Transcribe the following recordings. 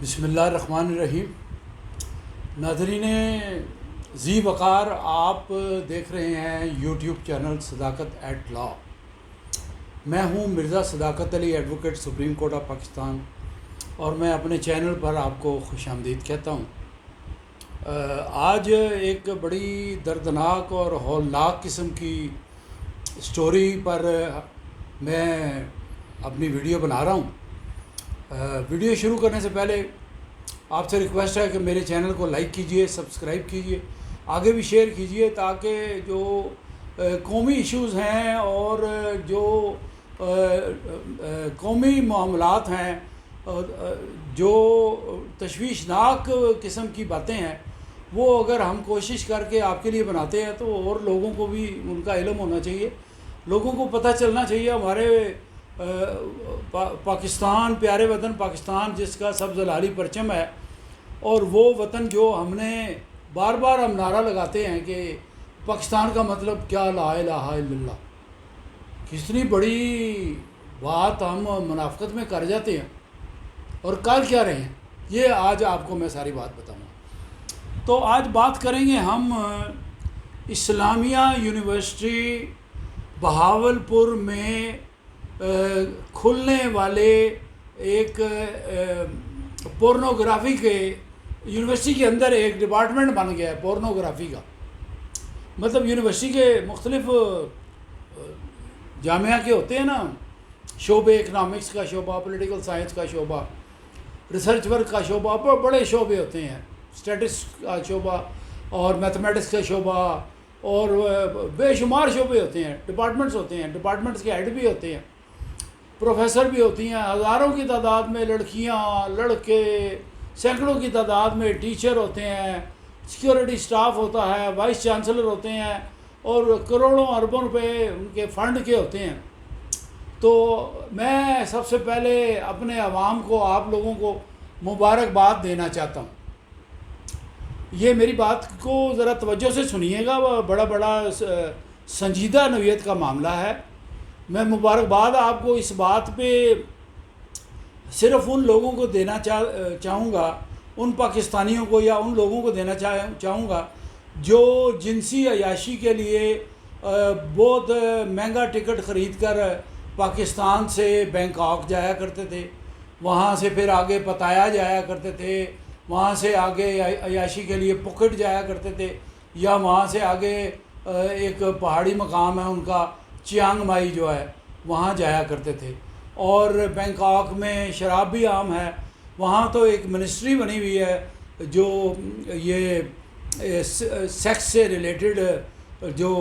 بسم اللہ الرحمن الرحیم۔ ناظرین ذی وقار، آپ دیکھ رہے ہیں YouTube channel Sadaqat at law. میں ہوں Mirza Sadaqat Ali, advocate, supreme court of Pakistan, اور میں اپنے چینل پر آپ کو خوش آمدید کہتا ہوں۔ آج ایک بڑی دردناک اور ہولناک قسم کی سٹوری پر میں اپنی ویڈیو بنا رہا ہوں۔ ویڈیو شروع کرنے سے پہلے آپ سے ریکویسٹ ہے کہ میرے چینل کو لائک کیجئے، سبسکرائب کیجئے، آگے بھی شیئر کیجئے، تاکہ جو قومی ایشوز ہیں اور جو قومی معاملات ہیں، جو تشویشناک قسم کی باتیں ہیں، وہ اگر ہم کوشش کر کے آپ کے لیے بناتے ہیں تو اور لوگوں کو بھی ان کا علم ہونا چاہیے، لوگوں کو پتہ چلنا چاہیے ہمارے پاکستان، پیارے وطن پاکستان، جس کا سبز لاری پرچم ہے، اور وہ وطن جو ہم نے بار بار ہم نعرہ لگاتے ہیں کہ پاکستان کا مطلب کیا، لا الہ الا اللہ۔ کتنی بڑی بات ہم منافقت میں کر جاتے ہیں اور کر کیا رہے ہیں، یہ آج آپ کو میں ساری بات بتاؤں گا۔ تو آج بات کریں گے ہم اسلامیہ یونیورسٹی بہاولپور میں کھلنے والے ایک پورنوگرافی کے، یونیورسٹی کے اندر ایک ڈپارٹمنٹ بن گیا ہے پورنوگرافی کا۔ مطلب یونیورسٹی کے مختلف جامعہ کے ہوتے ہیں نا شعبے، اکنامکس کا شعبہ، پولیٹیکل سائنس کا شعبہ، ریسرچ ورک کا شعبہ، بڑے شعبے ہوتے ہیں، اسٹیٹسٹکس کا شعبہ اور میتھمیٹکس کا شعبہ، اور بے شمار شعبے ہوتے ہیں، ڈپارٹمنٹس ہوتے ہیں، ڈپارٹمنٹس کے ہیڈ بھی ہوتے ہیں، پروفیسر بھی ہوتی ہیں، ہزاروں کی تعداد میں لڑکیاں، لڑکے، سینکڑوں کی تعداد میں ٹیچر ہوتے ہیں، سیکیورٹی سٹاف ہوتا ہے، وائس چانسلر ہوتے ہیں، اور کروڑوں اربوں روپے ان کے فنڈ کے ہوتے ہیں۔ تو میں سب سے پہلے اپنے عوام کو، آپ لوگوں کو مبارکباد دینا چاہتا ہوں۔ یہ میری بات کو ذرا توجہ سے سنیے گا، وہ بڑا سنجیدہ نوعیت کا معاملہ ہے۔ میں مبارکباد آپ کو اس بات پہ صرف ان لوگوں کو دینا چاہوں گا، ان پاکستانیوں کو یا ان لوگوں کو دینا چاہوں گا جو جنسی عیاشی کے لیے بہت مہنگا ٹکٹ خرید کر پاکستان سے بینکاک جایا کرتے تھے، وہاں سے پھر آگے پتایا جایا کرتے تھے، وہاں سے آگے عیاشی کے لیے پکٹ جایا کرتے تھے، یا وہاں سے آگے ایک پہاڑی مقام ہے ان کا، چیانگ مائی جو ہے، وہاں جایا کرتے تھے۔ اور بینکاک میں شراب بھی عام ہے، وہاں تو ایک منسٹری بنی ہوئی ہے جو یہ سیکس سے ریلیٹڈ جو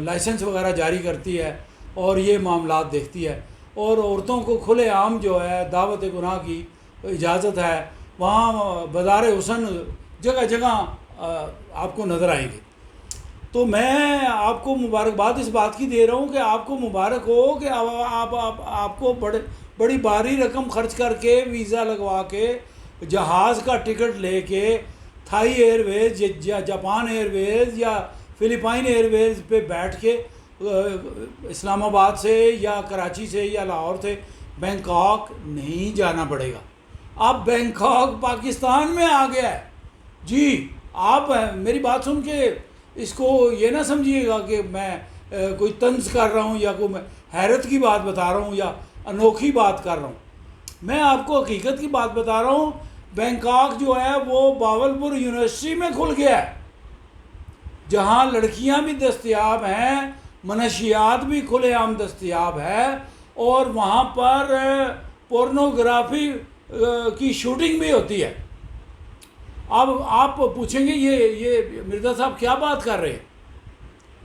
لائسنس وغیرہ جاری کرتی ہے اور یہ معاملات دیکھتی ہے، اور عورتوں کو کھلے عام جو ہے دعوت گناہ کی اجازت ہے، وہاں بازار حسن جگہ جگہ آپ کو نظر آئیں گے۔ تو میں آپ کو مبارکباد اس بات کی دے رہا ہوں کہ آپ کو مبارک ہو کہ آپ کو بڑی بھاری رقم خرچ کر کے، ویزا لگوا کے، جہاز کا ٹکٹ لے کے، تھائی ایئر ویز یا جاپان ایئر ویز یا فلپائن ایئر ویز پہ بیٹھ کے اسلام آباد سے یا کراچی سے یا لاہور سے بینکاک نہیں جانا پڑے گا۔ اب بینکاک پاکستان میں آ گیا ہے۔ جی، آپ میری بات سن کے اس کو یہ نہ سمجھیے گا کہ میں کوئی طنز کر رہا ہوں یا کوئی میں حیرت کی بات بتا رہا ہوں یا انوکھی بات کر رہا ہوں۔ میں آپ کو حقیقت کی بات بتا رہا ہوں۔ بینکاک جو ہے وہ بہاولپور یونیورسٹی میں کھل گیا ہے، جہاں لڑکیاں بھی دستیاب ہیں، منشیات بھی کھلے عام دستیاب ہے، اور وہاں پر پورنوگرافی کی شوٹنگ بھی ہوتی ہے۔ اب آپ پوچھیں گے یہ مرزا صاحب کیا بات کر رہے ہیں؟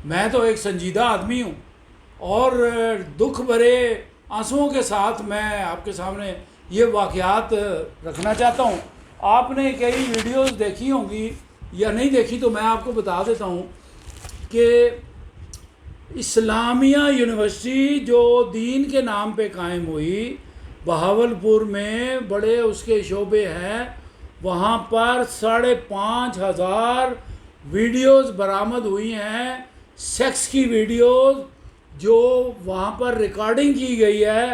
میں تو ایک سنجیدہ آدمی ہوں، اور دکھ بھرے آنسوؤں کے ساتھ میں آپ کے سامنے یہ واقعات رکھنا چاہتا ہوں۔ آپ نے کئی ویڈیوز دیکھی ہوں گی یا نہیں دیکھی، تو میں آپ کو بتا دیتا ہوں کہ اسلامیہ یونیورسٹی جو دین کے نام پہ قائم ہوئی بہاولپور میں، بڑے اس کے شعبے ہیں، وہاں پر 5,500 ویڈیوز برآمد ہوئی ہیں، سیکس کی ویڈیوز جو وہاں پر ریکارڈنگ کی گئی ہے،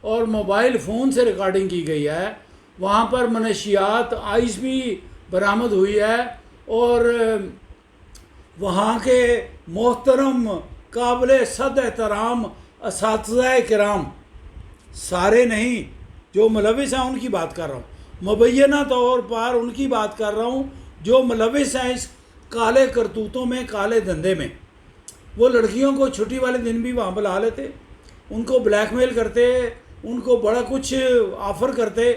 اور موبائل فون سے ریکارڈنگ کی گئی ہے۔ وہاں پر منشیات آئس بھی برآمد ہوئی ہے، اور وہاں کے محترم قابل صد احترام اساتذہ کرام، سارے نہیں، جو ملوث ہیں ان کی بات کر رہا ہوں، مبینہ طور پر ان کی بات کر رہا ہوں جو ملوث ہیں اس کالے کرتوتوں میں، کالے دھندے میں. وہ لڑکیوں کو چھٹی والے دن بھی وہاں بلا لیتے، ان کو بلیک میل کرتے، ان کو بڑا کچھ آفر کرتے،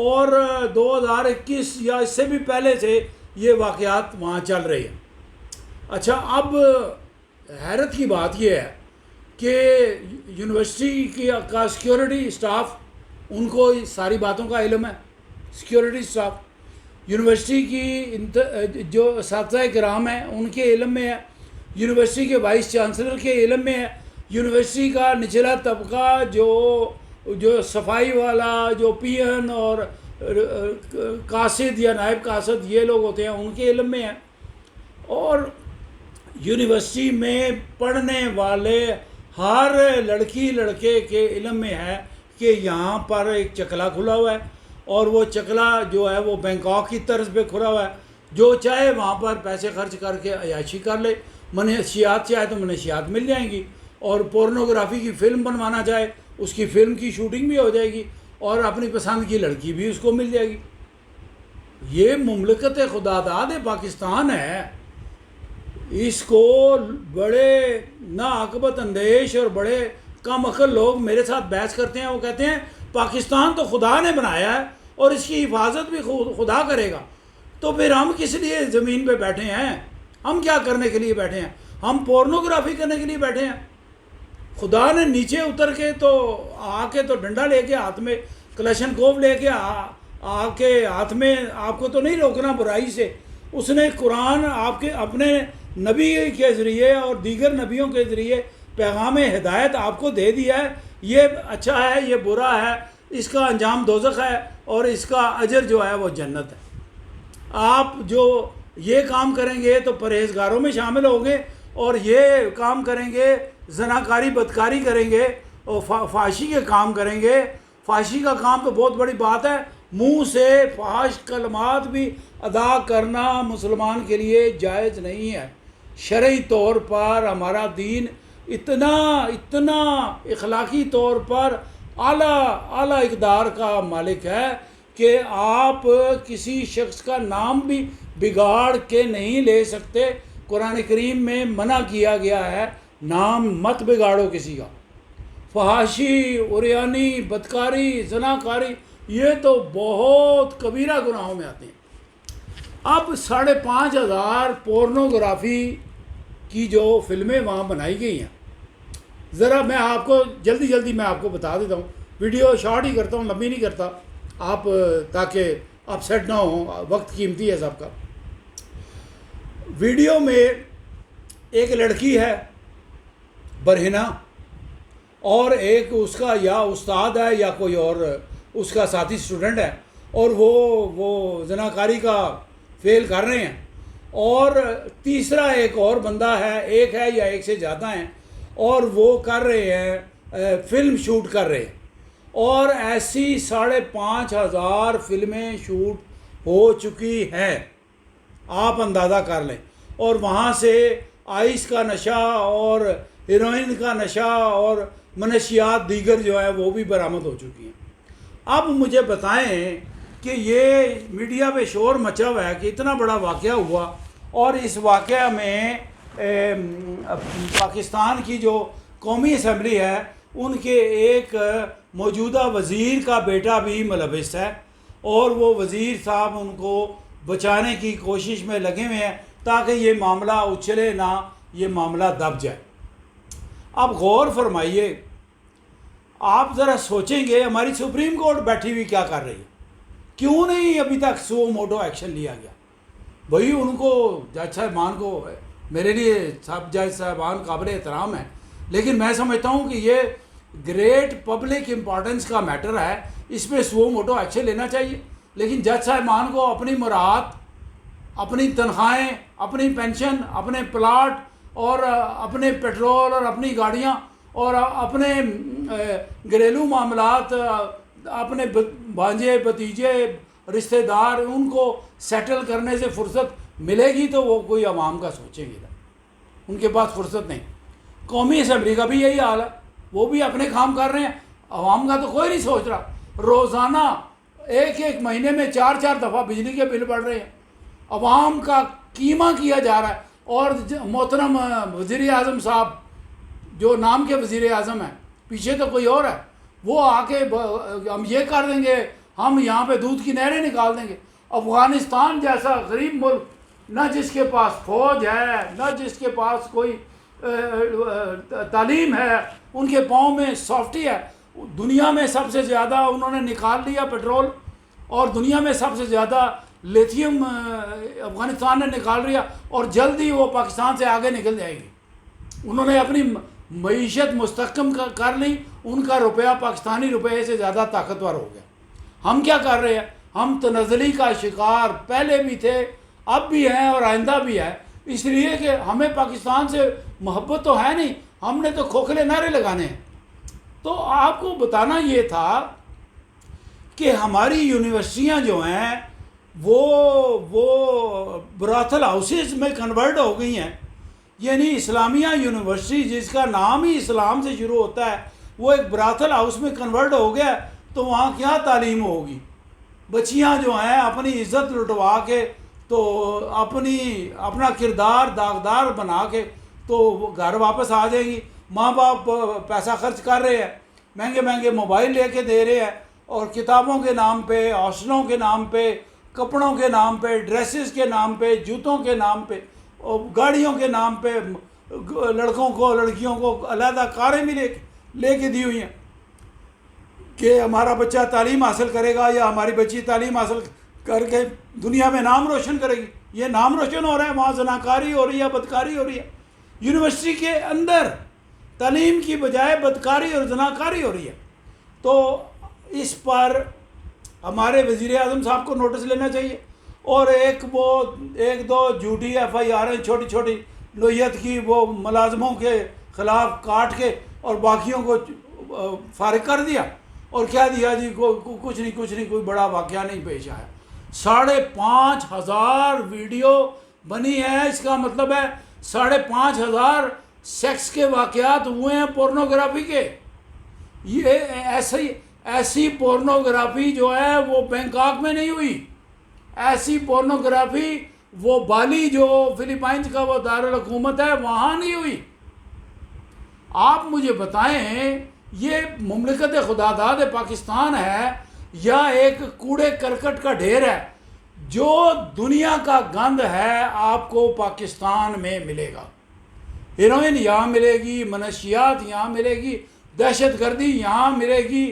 اور 2021 یا اس سے بھی پہلے سے یہ واقعات وہاں چل رہے ہیں. اچھا، اب حیرت کی بات یہ ہے کہ یونیورسٹی کا سیکیورٹی اسٹاف، ان کو ساری باتوں کا علم ہے. سیکیورٹی اسٹاف یونیورسٹی کی جو اساتذہ کرام ہیں ان کے علم میں ہے، یونیورسٹی کے وائس چانسلر کے علم میں ہے، یونیورسٹی کا نچلا طبقہ جو صفائی والا، جو پی این اور قاصد یا نائب قاصد یہ لوگ ہوتے ہیں ان کے علم میں ہے، اور یونیورسٹی میں پڑھنے والے ہر لڑکی لڑکے کے علم میں ہے کہ یہاں پر ایک چکلا کھلا ہوا ہے، اور وہ چکلا جو ہے وہ بینکاک کی طرز پہ کھلا ہوا ہے. جو چاہے وہاں پر پیسے خرچ کر کے عیاشی کر لے، منشیات چاہے تو منشیات مل جائیں گی، اور پورنوگرافی کی فلم بنوانا چاہے اس کی فلم کی شوٹنگ بھی ہو جائے گی، اور اپنی پسند کی لڑکی بھی اس کو مل جائے گی. یہ مملکت خدا داد پاکستان ہے. اس کو بڑے ناعاقبت اندیش اور بڑے کم عقل لوگ میرے ساتھ بحث کرتے ہیں. وہ کہتے ہیں پاکستان تو خدا نے بنایا ہے اور اس کی حفاظت بھی خدا کرے گا، تو پھر ہم کس لیے زمین پہ بیٹھے ہیں؟ ہم کیا کرنے کے لیے بیٹھے ہیں؟ ہم پورنوگرافی کرنے کے لیے بیٹھے ہیں؟ خدا نے نیچے اتر کے تو آ کے تو ڈنڈا لے کے ہاتھ میں، کلشن کوف لے کے آ کے ہاتھ میں آپ کو تو نہیں روکنا برائی سے. اس نے قرآن آپ کے اپنے نبی کے ذریعے اور دیگر نبیوں کے ذریعے پیغام ہدایت آپ کو دے دیا ہے. یہ اچھا ہے، یہ برا ہے، اس کا انجام دوزخ ہے اور اس کا اجر جو ہے وہ جنت ہے. آپ جو یہ کام کریں گے تو پرہیزگاروں میں شامل ہوں گے، اور یہ کام کریں گے، زناکاری بدکاری کریں گے اور فحاشی کے کام کریں گے. فحاشی کا کام تو بہت بڑی بات ہے، منہ سے فحش کلمات بھی ادا کرنا مسلمان کے لیے جائز نہیں ہے. شرعی طور پر ہمارا دین اتنا اخلاقی طور پر اعلیٰ اقدار کا مالک ہے کہ آپ کسی شخص کا نام بھی بگاڑ کے نہیں لے سکتے. قرآن کریم میں منع کیا گیا ہے، نام مت بگاڑو کسی کا. فحاشی، عریانی، بدکاری، زناکاری یہ تو بہت کبیرہ گناہوں میں آتے ہیں. اب 5,500 پورنوگرافی کی جو فلمیں وہاں بنائی گئی ہیں، ذرا میں آپ کو جلدی میں آپ کو بتا دیتا ہوں. ویڈیو شارٹ ہی کرتا ہوں، لمبی نہیں کرتا، آپ تاکہ اپ سیٹ نہ ہوں، وقت قیمتی ہے سب کا. ویڈیو میں ایک لڑکی ہے برہنہ، اور ایک اس کا یا استاد ہے یا کوئی اور اس کا ساتھی اسٹوڈنٹ ہے، اور وہ زناکاری کا فیل کر رہے ہیں. اور تیسرا ایک اور بندہ ہے، ایک ہے یا ایک سے زیادہ ہیں، اور وہ کر رہے ہیں، فلم شوٹ کر رہے ہیں. اور ایسی 5,500 فلمیں شوٹ ہو چکی ہیں، آپ اندازہ کر لیں. اور وہاں سے آئس کا نشہ اور ہیروئن کا نشہ اور منشیات دیگر جو ہے وہ بھی برآمد ہو چکی ہیں. اب مجھے بتائیں کہ یہ میڈیا پہ شور مچا ہوا ہے کہ اتنا بڑا واقعہ ہوا، اور اس واقعہ میں پاکستان کی جو قومی اسمبلی ہے ان کے ایک موجودہ وزیر کا بیٹا بھی ملوث ہے، اور وہ وزیر صاحب ان کو بچانے کی کوشش میں لگے ہوئے ہیں تاکہ یہ معاملہ اچھلے نہ، یہ معاملہ دب جائے. اب غور فرمائیے، آپ ذرا سوچیں گے ہماری سپریم کورٹ بیٹھی ہوئی کیا کر رہی ہے؟ کیوں نہیں ابھی تک سو موٹو ایکشن لیا گیا؟ بھئی ان کو، جج صاحبان کو، میرے لیے سب جج صاحبان قابل احترام ہیں، لیکن میں سمجھتا ہوں کہ یہ گریٹ پبلک امپورٹنس کا میٹر ہے، اس پہ سو موٹو ایکشن لینا چاہیے. لیکن جج صاحبان کو اپنی مراعات، اپنی تنخواہیں، اپنی پینشن، اپنے پلاٹ اور اپنے پیٹرول اور اپنی گاڑیاں اور اپنے گھریلو معاملات اپنے بھانجے بھتیجے رشتہ دار ان کو سیٹل کرنے سے فرصت ملے گی تو وہ کوئی عوام کا سوچیں گے نا، ان کے پاس فرصت نہیں۔ قومی اسمبلی کا بھی یہی حال ہے، وہ بھی اپنے کام کر رہے ہیں، عوام کا تو کوئی نہیں سوچ رہا۔ روزانہ ایک مہینے میں 4 دفعہ بجلی کے بل بڑھ رہے ہیں، عوام کا کیما کیا جا رہا ہے۔ اور محترم وزیر اعظم صاحب جو نام کے وزیر اعظم ہیں، پیچھے تو کوئی اور ہے، وہ آ کے ہم یہ کر دیں گے، ہم یہاں پہ دودھ کی نہریں نکال دیں گے۔ افغانستان جیسا غریب ملک، نہ جس کے پاس فوج ہے، نہ جس کے پاس کوئی تعلیم ہے، ان کے پاؤں میں سافٹی ہے، دنیا میں سب سے زیادہ انہوں نے نکال لیا پیٹرول، اور دنیا میں سب سے زیادہ لیتھیم افغانستان نے نکال لیا، اور جلد ہی وہ پاکستان سے آگے نکل جائے گی۔ انہوں نے اپنی معیشت مستحکم کر لی، ان کا روپیہ پاکستانی روپے سے زیادہ طاقتور ہو گیا۔ ہم کیا کر رہے ہیں؟ ہم تنزلی کا شکار پہلے بھی تھے، اب بھی ہیں اور آئندہ بھی ہے، اس لیے کہ ہمیں پاکستان سے محبت تو ہے نہیں، ہم نے تو کھوکھلے نعرے لگانے ہیں۔ تو آپ کو بتانا یہ تھا کہ ہماری یونیورسٹیاں جو ہیں وہ براتھل ہاؤسز میں کنورٹ ہو گئی ہیں، یعنی اسلامیہ یونیورسٹی جس کا نام ہی اسلام سے شروع ہوتا ہے، وہ ایک براتھل ہاؤس میں کنورٹ ہو گیا، تو وہاں کیا تعلیم ہوگی؟ بچیاں جو ہیں اپنی عزت لٹوا کے تو اپنا کردار داغدار بنا کے تو وہ گھر واپس آ جائیں گی۔ ماں باپ پیسہ خرچ کر رہے ہیں، مہنگے مہنگے موبائل لے کے دے رہے ہیں، اور کتابوں کے نام پہ، ہاسٹلوں کے نام پہ، کپڑوں کے نام پہ، ڈریسز کے نام پہ، جوتوں کے نام پہ، اور گاڑیوں کے نام پہ لڑکوں کو لڑکیوں کو علیحدہ کاریں بھی لے کے دی ہوئی ہیں کہ ہمارا بچہ تعلیم حاصل کرے گا یا ہماری بچی تعلیم حاصل کر کے دنیا میں نام روشن کرے گی۔ یہ نام روشن ہو رہا ہے، وہاں زناکاری ہو رہی ہے، بدکاری ہو رہی ہے۔ یونیورسٹی کے اندر تعلیم کی بجائے بدکاری اور زناکاری ہو رہی ہے۔ تو اس پر ہمارے وزیر اعظم صاحب کو نوٹس لینا چاہیے، اور ایک دو جھوٹی ایف آئی آریں چھوٹی چھوٹی نوعیت کی وہ ملازموں کے خلاف کاٹ کے اور باقیوں کو فارغ کر دیا، اور کہہ دیا جی کچھ نہیں کوئی بڑا واقعہ نہیں پیش آیا۔ 5,500 ویڈیو بنی ہے، اس کا مطلب ہے 5,500 سیکس کے واقعات ہوئے ہیں پورنوگرافی کے۔ یہ ایسی پورنوگرافی جو ہے وہ بینکاک میں نہیں ہوئی، ایسی پورنوگرافی وہ بالی جو فلپائنز کا وہ دارالحکومت ہے وہاں نہیں ہوئی۔ آپ مجھے بتائیں یہ مملکت خدا داد پاکستان ہے یا ایک کوڑے کرکٹ کا ڈھیر ہے؟ جو دنیا کا گند ہے آپ کو پاکستان میں ملے گا۔ ہیروئن یہاں ملے گی، منشیات یہاں ملے گی، دہشت گردی یہاں ملے گی،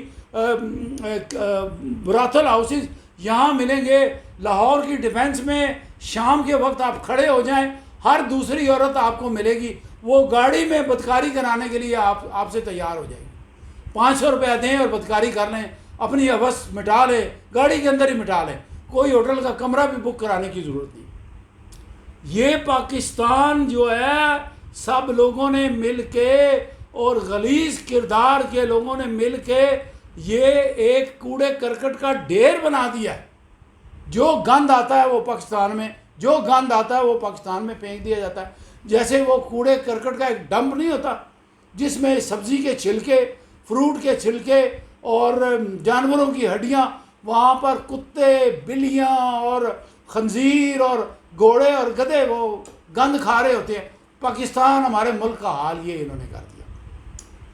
براتھل ہاؤسز یہاں ملیں گے۔ لاہور کی ڈیفنس میں شام کے وقت آپ کھڑے ہو جائیں، ہر دوسری عورت آپ کو ملے گی، وہ گاڑی میں بدکاری کرانے کے لیے آپ سے تیار ہو جائے گی۔ 500 روپیہ دیں اور بدکاری کر لیں، اپنی حوث مٹا لیں، گاڑی کے اندر ہی مٹا لیں، کوئی ہوٹل کا کمرہ بھی بک کرانے کی ضرورت نہیں۔ یہ پاکستان جو ہے سب لوگوں نے مل کے اور غلیظ کردار کے لوگوں نے مل کے یہ ایک کوڑے کرکٹ کا ڈھیر بنا دیا ہے۔ جو گند آتا ہے وہ پاکستان میں پھینک دیا جاتا ہے، جیسے وہ کوڑے کرکٹ کا ایک ڈمپ نہیں ہوتا جس میں سبزی کے چھلکے، فروٹ کے چھلکے اور جانوروں کی ہڈیاں، وہاں پر کتے، بلیاں اور خنزیر اور گھوڑے اور گدھے وہ گند کھا رہے ہوتے ہیں۔ پاکستان ہمارے ملک کا حال یہ انہوں نے کر دیا۔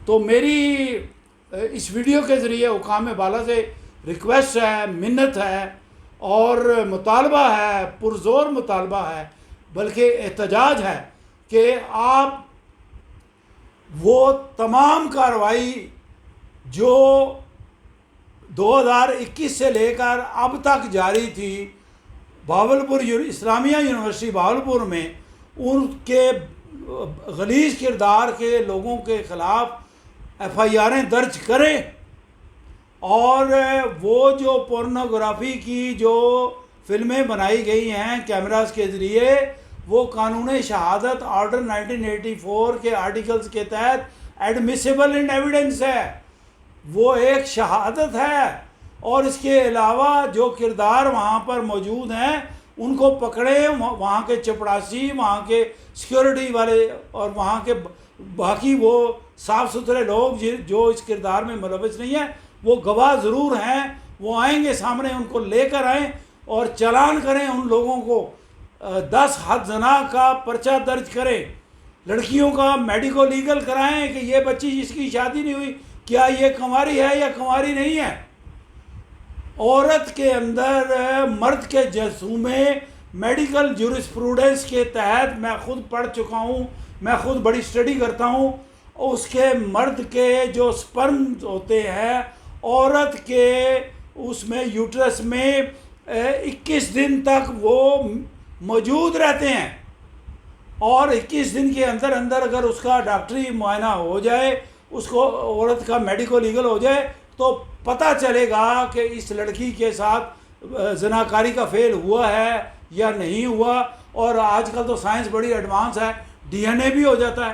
تو میری اس ویڈیو کے ذریعے حکام بالا سے ریکویسٹ ہے، منت ہے اور مطالبہ ہے، پرزور مطالبہ ہے، بلکہ احتجاج ہے کہ آپ وہ تمام کارروائی جو 2021 سے لے کر اب تک جاری تھی بہاولپور اسلامیہ یونیورسٹی بہاولپور میں، ان کے غلیظ کردار کے لوگوں کے خلاف ایف آئی آریں درج کریں، اور وہ جو پورنوگرافی کی جو فلمیں بنائی گئی ہیں کیمراز کے ذریعے، وہ قانون شہادت آرڈر 1984 کے آرٹیکلز کے تحت ایڈمیسیبل اینڈ ایویڈنس ہے، وہ ایک شہادت ہے، اور اس کے علاوہ جو کردار وہاں پر موجود ہیں ان کو پکڑیں، وہاں کے چپڑاسی، وہاں کے سیکیورٹی والے اور وہاں کے باقی وہ صاف ستھرے لوگ جو اس کردار میں ملوث نہیں ہیں، وہ گواہ ضرور ہیں، وہ آئیں گے سامنے، ان کو لے کر آئیں اور چالان کریں ان لوگوں کو، 10 حد زنا کا پرچہ درج کریں، لڑکیوں کا میڈیکو لیگل کرائیں کہ یہ بچی جس کی شادی نہیں ہوئی کیا یہ کنواری ہے یا کنواری نہیں ہے۔ عورت کے اندر مرد کے جرثومے میڈیکل جورسپروڈنس کے تحت میں خود پڑھ چکا ہوں، میں خود بڑی اسٹڈی کرتا ہوں، اس کے مرد کے جو سپرم ہوتے ہیں عورت کے اس میں یوٹرس میں 21 دن تک وہ موجود رہتے ہیں، اور 21 دن کے اندر اندر اگر اس کا ڈاکٹری معائنہ ہو جائے، اس کو عورت کا میڈیکو لیگل ہو جائے تو پتہ چلے گا کہ اس لڑکی کے ساتھ زناکاری کا فعل ہوا ہے یا نہیں ہوا۔ اور آج کل تو سائنس بڑی ایڈوانس ہے، ڈی این اے بھی ہو جاتا ہے،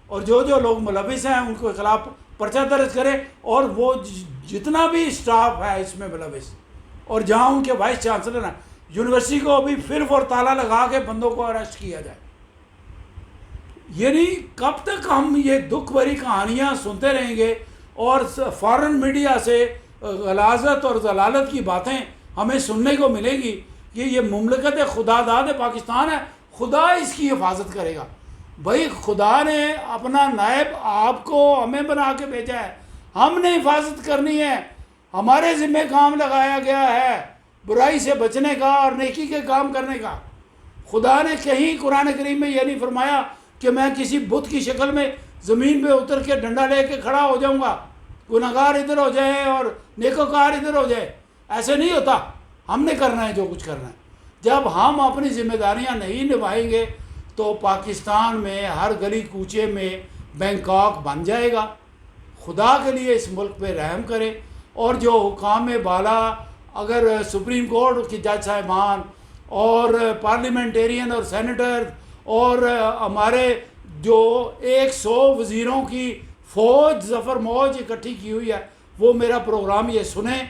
اور جو لوگ ملوث ہیں ان کے خلاف پرچہ درج کریں، اور وہ جتنا بھی اسٹاف ہے اس میں ملوث، اور جہاں ان کے وائس چانسلر ہیں، یونیورسٹی کو ابھی پھر اور تالا لگا کے بندوں کو اریسٹ کیا جائے۔ یعنی کب تک ہم یہ دکھ بھری کہانیاں سنتے رہیں گے اور فارن میڈیا سے غلاظت اور ضلالت کی باتیں ہمیں سننے کو ملے گی کہ یہ مملکت خدا داد پاکستان ہے، خدا اس کی حفاظت کرے گا۔ بھائی خدا نے اپنا نائب آپ کو ہمیں بنا کے بھیجا ہے، ہم نے حفاظت کرنی ہے، ہمارے ذمہ کام لگایا گیا ہے برائی سے بچنے کا اور نیکی کے کام کرنے کا۔ خدا نے کہیں قرآن کریم میں یہ نہیں فرمایا کہ میں کسی بت کی شکل میں زمین پہ اتر کے ڈنڈا لے کے کھڑا ہو جاؤں گا، گناہگار ادھر ہو جائے اور نیکوکار ادھر ہو جائے، ایسے نہیں ہوتا۔ ہم نے کرنا ہے جو کچھ کرنا ہے۔ جب ہم اپنی ذمہ داریاں نہیں نبھائیں گے تو پاکستان میں ہر گلی کوچے میں بینکاک بن جائے گا۔ خدا کے لیے اس ملک پہ رحم کرے، اور جو حکام بالا اگر سپریم کورٹ کی جج صاحبان اور پارلیمنٹیرین اور سینیٹر اور ہمارے جو 100 وزیروں کی فوج ظفر موج اکٹھی کی ہوئی ہے، وہ میرا پروگرام یہ سنیں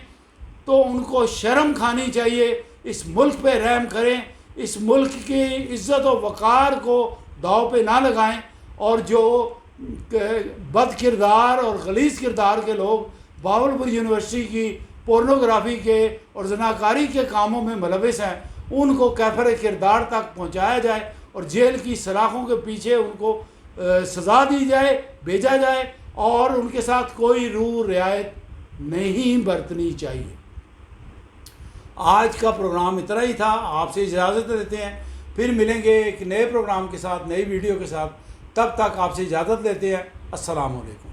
تو ان کو شرم کھانی چاہیے، اس ملک پہ رحم کریں، اس ملک کی عزت و وقار کو داؤ پہ نہ لگائیں، اور جو بد کردار اور غلیظ کردار کے لوگ باولپور یونیورسٹی کی پورنوگرافی کے اور زناکاری کے کاموں میں ملوث ہیں ان کو کیفر کردار تک پہنچایا جائے اور جیل کی سلاخوں کے پیچھے ان کو سزا دی جائے، بھیجا جائے، اور ان کے ساتھ کوئی روح رعایت نہیں برتنی چاہیے۔ آج کا پروگرام اتنا ہی تھا، آپ سے اجازت لیتے ہیں، پھر ملیں گے ایک نئے پروگرام کے ساتھ، نئی ویڈیو کے ساتھ، تب تک آپ سے اجازت لیتے ہیں۔ السلام علیکم۔